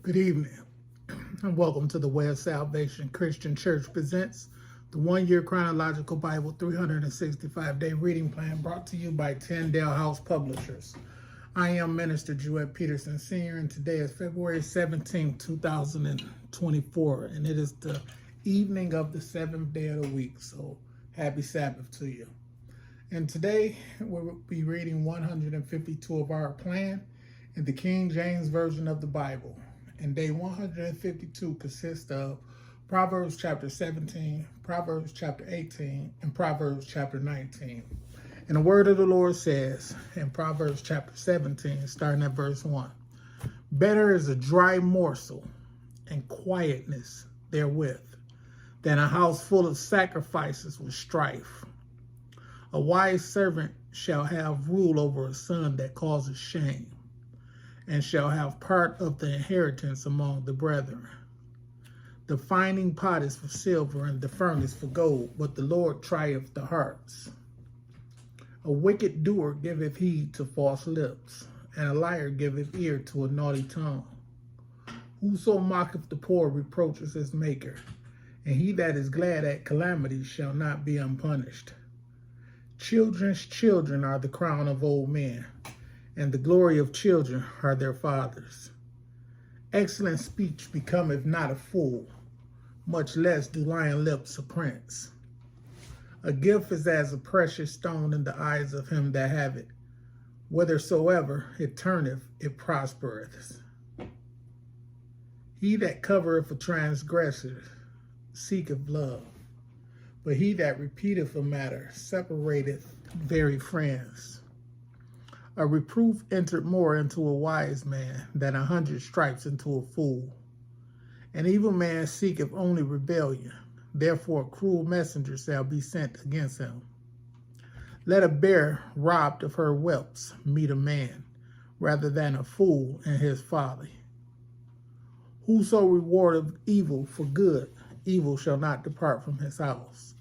Good evening, and welcome to the Way of Salvation Christian Church presents the one-year Chronological Bible 365-day reading plan brought to you by Tyndale House Publishers. I am Minister Jewett Peterson Sr., and today is February 17, 2024, and it is the evening of the seventh day of the week, so happy Sabbath to you. And today, we'll be reading 152 of our plan in the King James Version of the Bible. And day 152 consists of Proverbs chapter 17, Proverbs chapter 18, and Proverbs chapter 19. And the word of the Lord says in Proverbs chapter 17, starting at verse 1, "Better is a dry morsel and quietness therewith than a house full of sacrifices with strife. A wise servant shall have rule over a son that causes shame, and shall have part of the inheritance among the brethren. The finding pot is for silver, and the furnace for gold, but the Lord trieth the hearts. A wicked doer giveth heed to false lips, and a liar giveth ear to a naughty tongue. Whoso mocketh the poor reproacheth his maker, and he that is glad at calamity shall not be unpunished. Children's children are the crown of old men, and the glory of children are their fathers. Excellent speech becometh not a fool, much less do lying lips a prince. A gift is as a precious stone in the eyes of him that have it. Whithersoever it turneth, it prospereth. He that covereth a transgressor seeketh love, but he that repeateth a matter separateth very friends. A reproof entered more into a wise man than 100 stripes into a fool. An evil man seeketh only rebellion, therefore a cruel messenger shall be sent against him. Let a bear robbed of her whelps meet a man, rather than a fool in his folly. Whoso rewardeth evil for good, evil shall not depart from his house.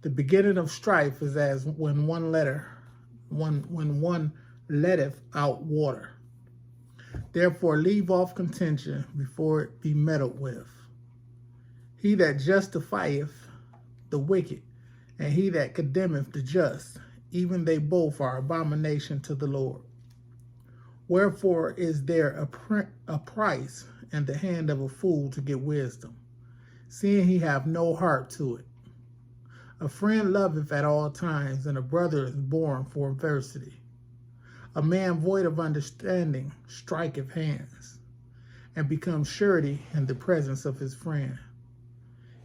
The beginning of strife is as when one letteth out water. Therefore leave off contention before it be meddled with. He that justifieth the wicked, and he that condemneth the just, even they both are abomination to the Lord. Wherefore is there a price in the hand of a fool to get wisdom, seeing he have no heart to it? A friend loveth at all times, and a brother is born for adversity. A man void of understanding striketh hands, and becomes surety in the presence of his friend.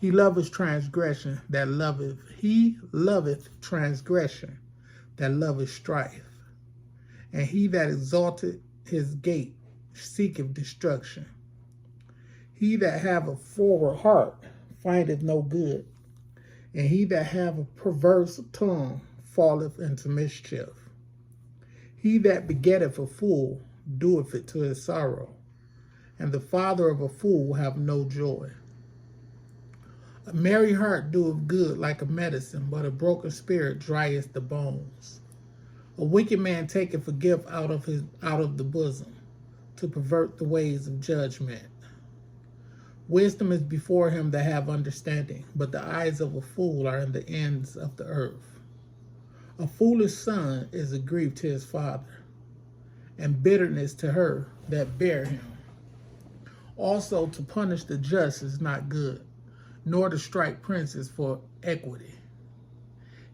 He loveth transgression that loveth transgression that loveth strife, and he that exalteth his gate seeketh destruction. He that have a forward heart findeth no good, and he that have a perverse tongue falleth into mischief. He that begetteth a fool doeth it to his sorrow, and the father of a fool have no joy. A merry heart doeth good like a medicine, but a broken spirit drieth the bones. A wicked man taketh a gift out of the bosom, to pervert the ways of judgment. Wisdom is before him that have understanding, but the eyes of a fool are in the ends of the earth. A foolish son is a grief to his father, and bitterness to her that bare him. Also to punish the just is not good, nor to strike princes for equity.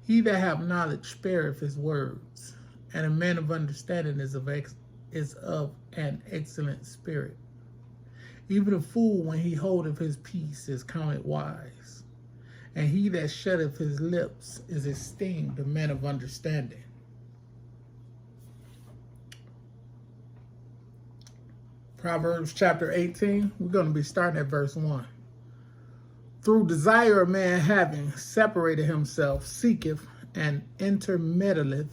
He that have knowledge spareth his words, and a man of understanding is of an excellent spirit. Even a fool, when he holdeth his peace, is counted wise, and he that shutteth his lips is esteemed a man of understanding. Proverbs chapter 18, we're going to be starting at verse 1. Through desire a man having separated himself, seeketh and intermeddleth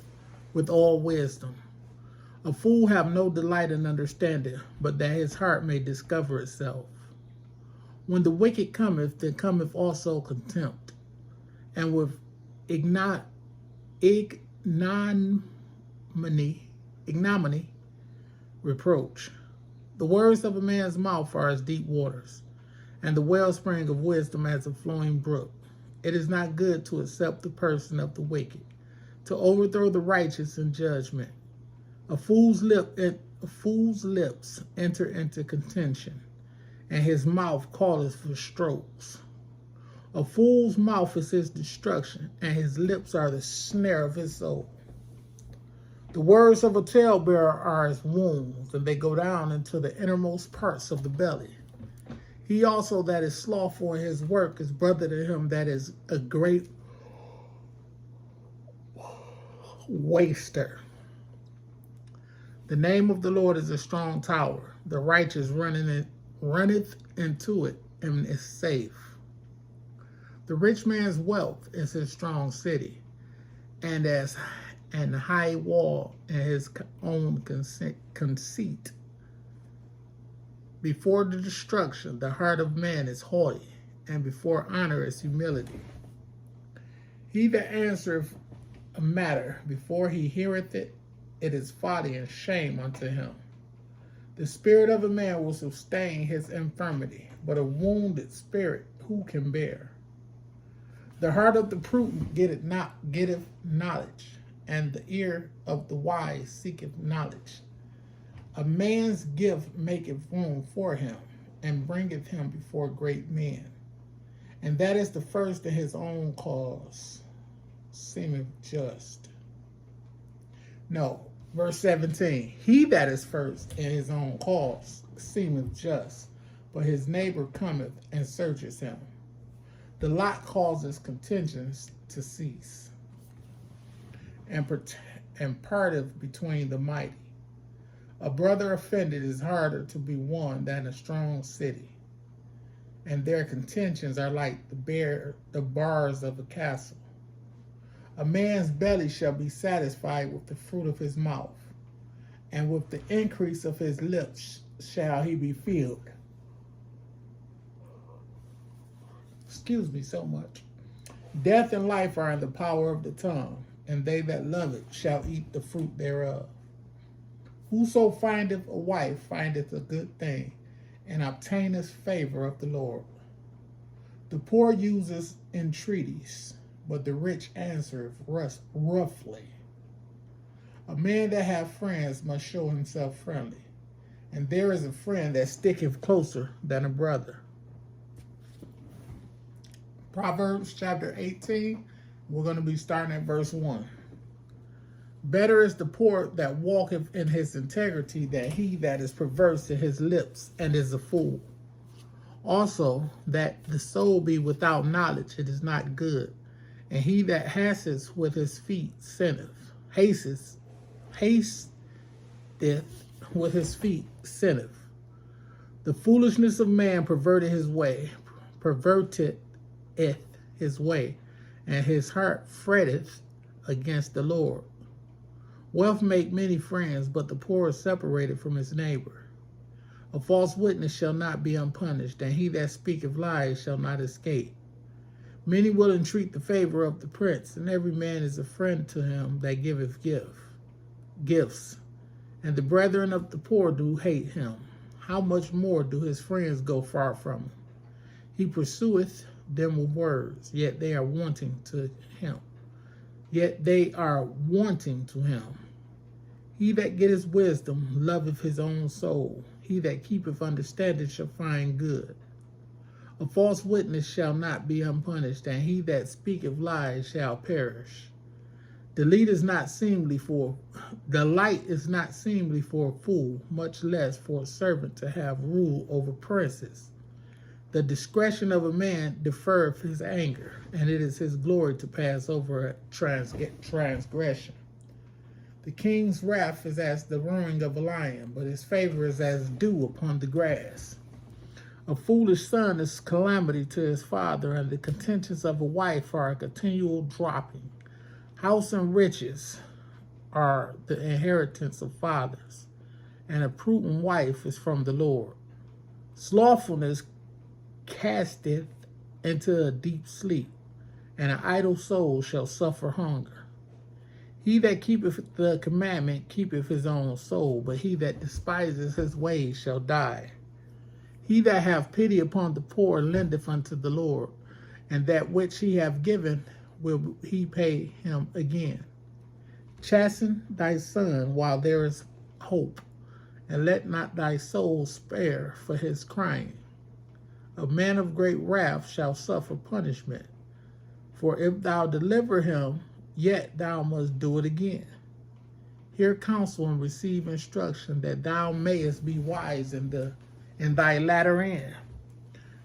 with all wisdom. A fool have no delight in understanding, but that his heart may discover itself. When the wicked cometh, then cometh also contempt, and with ignominy reproach. The words of a man's mouth are as deep waters, and the wellspring of wisdom as a flowing brook. It is not good to accept the person of the wicked, to overthrow the righteous in judgment. A fool's lips enter into contention, and his mouth calleth for strokes. A fool's mouth is his destruction, and his lips are the snare of his soul. The words of a talebearer are as wounds, and they go down into the innermost parts of the belly. He also that is slothful in his work is brother to him that is a great waster. The name of the Lord is a strong tower. The righteous runneth into it and is safe. The rich man's wealth is his strong city, and high wall in his own conceit. Before the destruction, the heart of man is haughty, and before honor is humility. He that answereth a matter before he heareth it, it is folly and shame unto him. The spirit of a man will sustain his infirmity, but a wounded spirit who can bear? The heart of the prudent getteth knowledge, and the ear of the wise seeketh knowledge. A man's gift maketh room for him, and bringeth him before great men. And that is the first in his own cause, seemeth just. No, verse 17. He that is first in his own cause seemeth just, but his neighbor cometh and searches him. The lot causes contentions to cease, and parteth between the mighty. A brother offended is harder to be won than a strong city, and their contentions are like the bars of a castle. A man's belly shall be satisfied with the fruit of his mouth, and with the increase of his lips shall he be filled. Excuse me so much. Death and life are in the power of the tongue, and they that love it shall eat the fruit thereof. Whoso findeth a wife findeth a good thing, and obtaineth favor of the Lord. The poor useth entreaties, but the rich answereth roughly. A man that hath friends must show himself friendly, and there is a friend that sticketh closer than a brother. Proverbs chapter 18, we're going to be starting at verse 1. Better is the poor that walketh in his integrity than he that is perverse in his lips and is a fool. Also, that the soul be without knowledge, it is not good. And he that hasteth with his feet sinneth. Hasteth with his feet sinneth. The foolishness of man perverteth his way, and his heart fretteth against the Lord. Wealth make many friends, but the poor is separated from his neighbor. A false witness shall not be unpunished, and he that speaketh lies shall not escape. Many will entreat the favor of the prince, and every man is a friend to him that giveth gifts. And the brethren of the poor do hate him. How much more do his friends go far from him? He pursueth them with words, yet they are wanting to him. He that getteth wisdom loveth his own soul. He that keepeth understanding shall find good. A false witness shall not be unpunished, and he that speaketh lies shall perish. The light is not seemly for a fool, much less for a servant to have rule over princes. The discretion of a man deferreth his anger, and it is his glory to pass over a transgression. The king's wrath is as the roaring of a lion, but his favor is as dew upon the grass. A foolish son is calamity to his father, and the contentions of a wife are a continual dropping. House and riches are the inheritance of fathers, and a prudent wife is from the Lord. Slothfulness casteth into a deep sleep, and an idle soul shall suffer hunger. He that keepeth the commandment keepeth his own soul, but he that despiseth his ways shall die. He that hath pity upon the poor lendeth unto the Lord, and that which he hath given will he pay him again. Chasten thy son while there is hope, and let not thy soul spare for his crying. A man of great wrath shall suffer punishment, for if thou deliver him, yet thou must do it again. Hear counsel and receive instruction, that thou mayest be wise in thy latter end.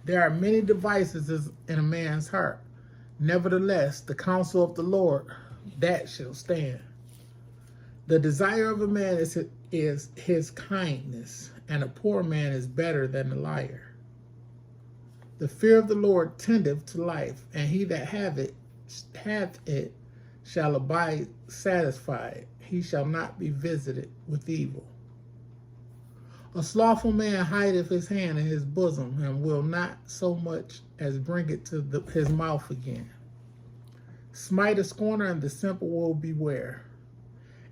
There are many devices in a man's heart. Nevertheless, the counsel of the Lord, that shall stand. The desire of a man is his kindness, and a poor man is better than a liar. The fear of the Lord tendeth to life, and he that hath it shall abide satisfied. He shall not be visited with evil. A slothful man hideth his hand in his bosom, and will not so much as bring it to his mouth again. Smite a scorner, and the simple will beware.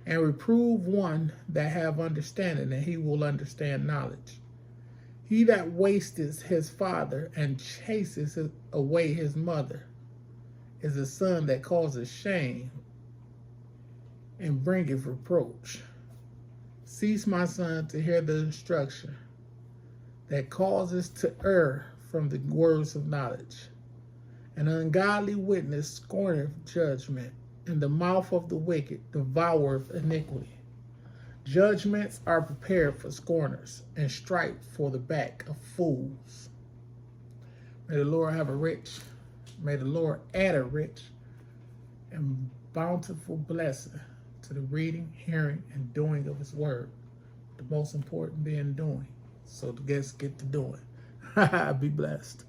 And reprove one that have understanding, and he will understand knowledge. He that wasteth his father and chases away his mother is a son that causes shame and bringeth reproach. Cease, my son, to hear the instruction that causes to err from the words of knowledge. An ungodly witness scorneth judgment, and the mouth of the wicked devoureth iniquity. Judgments are prepared for scorners, and strife for the back of fools. May the Lord add a rich and bountiful blessing to the reading, hearing, and doing of his word. The most important being doing. So let's get to doing. Be blessed.